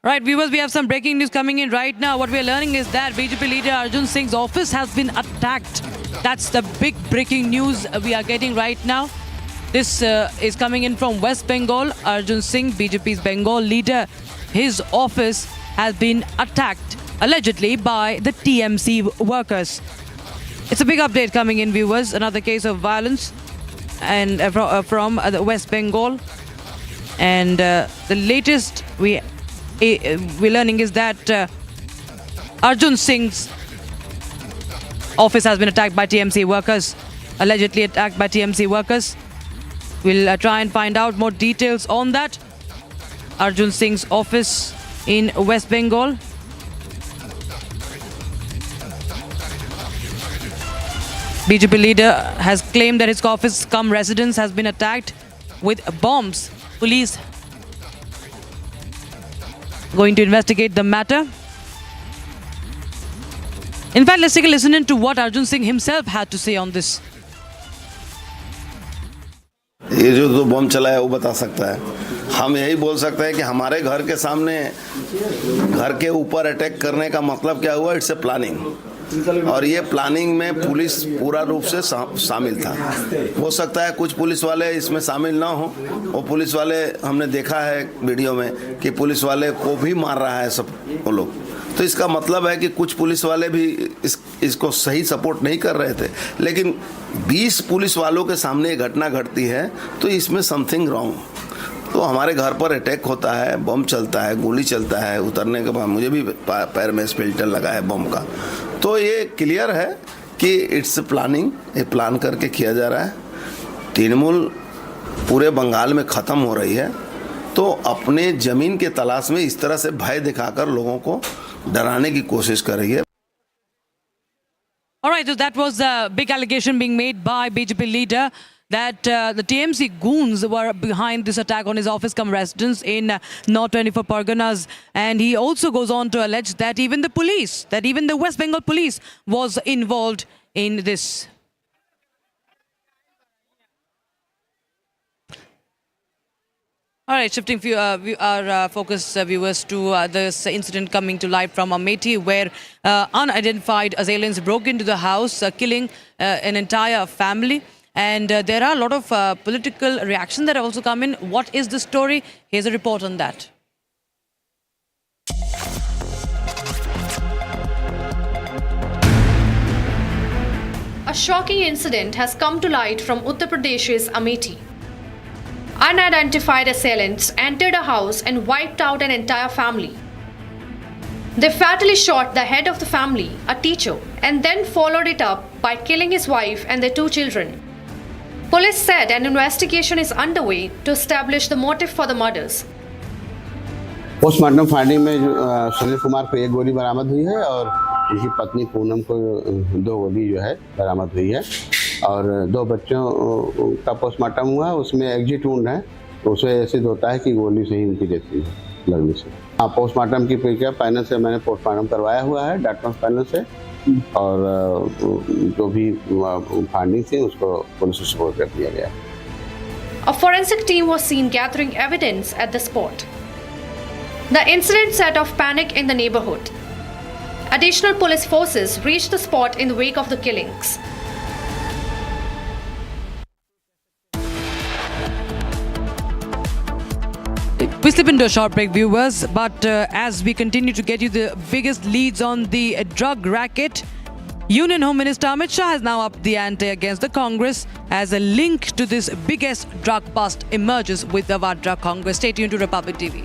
Right, viewers, we have some breaking news coming in right now. What we are learning is that BJP leader Arjun Singh's office has been attacked. That's the big breaking news we are getting right now. This is coming in from West Bengal. Arjun Singh, BJP's Bengal leader, his office has been attacked, allegedly, by the TMC workers. It's a big update coming in, viewers. Another case of violence and from the West Bengal. And the latest we're learning is that Arjun Singh's office has been attacked by TMC workers, allegedly attacked by TMC workers. We'll try and find out more details on that. Arjun Singh's office in West Bengal. BJP leader has claimed that his office cum residence has been attacked with bombs. Police going to investigate the matter. In fact, let's take a listen into what Arjun Singh himself had to say on this. ये जो बम चला है वो बता सकता है। हम यही बोल सकते हैं कि हमारे घर के सामने घर के ऊपर अटैक करने का मतलब क्या हुआ? इट्स ए प्लानिंग, और ये प्लानिंग में पुलिस पूरा रूप से शामिल था। हो सकता है कुछ पुलिस वाले इसमें शामिल ना हो। वो पुलिस वाले हमने देखा है वीडियो में कि पुलिस वाले को भी मार रहा है सब वो लोग। तो इसका मतलब है कि कुछ पुलिस वाले भी इसको सही सपोर्ट नहीं कर रहे थे। लेकिन 20 पुलिस वालों के सामने घटना घटती है तो इसमें समथिंग रॉन्ग। तो हमारे घर पर अटैक होता है, बम चलता है, गोली चलता है, उतरने के बाद मुझे भी पैर में स्प्लिंटर लगा है बम का। तो ये क्लियर है कि इट्स प्लानिंग, ये प्लान करके किया जा रहा है। तृणमूल पूरे बंगाल में ख़त्म हो रही है, तो अपने ज़मीन के तलाश में इस तरह से भय दिखाकर लोगों को डराने की कोशिश कर रही है। All right, so that was a big allegation being made by BJP leader that the TMC goons were behind this attack on his office cum residence in North 24 Parganas. And he also goes on to allege that even the West Bengal police was involved in this. All right, shifting our focus, viewers, to this incident coming to light from Amethi, where unidentified assailants broke into the house, killing an entire family. And there are a lot of political reactions that have also come in. What is the story? Here's a report on that. A shocking incident has come to light from Uttar Pradesh's Amethi. Unidentified assailants entered a house and wiped out an entire family. They fatally shot the head of the family, a teacher, and then followed it up by killing his wife and their 2 children. Police said an investigation is underway to establish the motive for the murders. Postmortem finding में सुनील कुमार को 1 गोली बरामद हुई है और उनकी पत्नी पूनम को 2 गोली जो है बरामद हुई है, और 2 बच्चों का पोस्टमार्टम हुआ। उसमें एग्जिट वुंड है, तो उसे सिद्ध होता है कि गोली से ही उनकी डेथ हुई है लगने से। हाँ, पोस्टमार्टम की प्रक्रिया पैनल से मैंने पोस्टमार्टम करवाया हुआ है, डॉक्टर्स पैनल से, और जो भी फाइंडिंग थी उसको पुलिस को सपोर्ट कर दिया गया। A forensic team was seen gathering evidence at the spot. The incident set off panic in the neighborhood. Additional police forces reached the spot in the wake of the killings. We slip into a short break, viewers, but as we continue to get you the biggest leads on the drug racket, Union Home Minister Amit Shah has now upped the ante against the Congress as a link to this biggest drug bust emerges with the Vadra Congress. Stay tuned to Republic TV.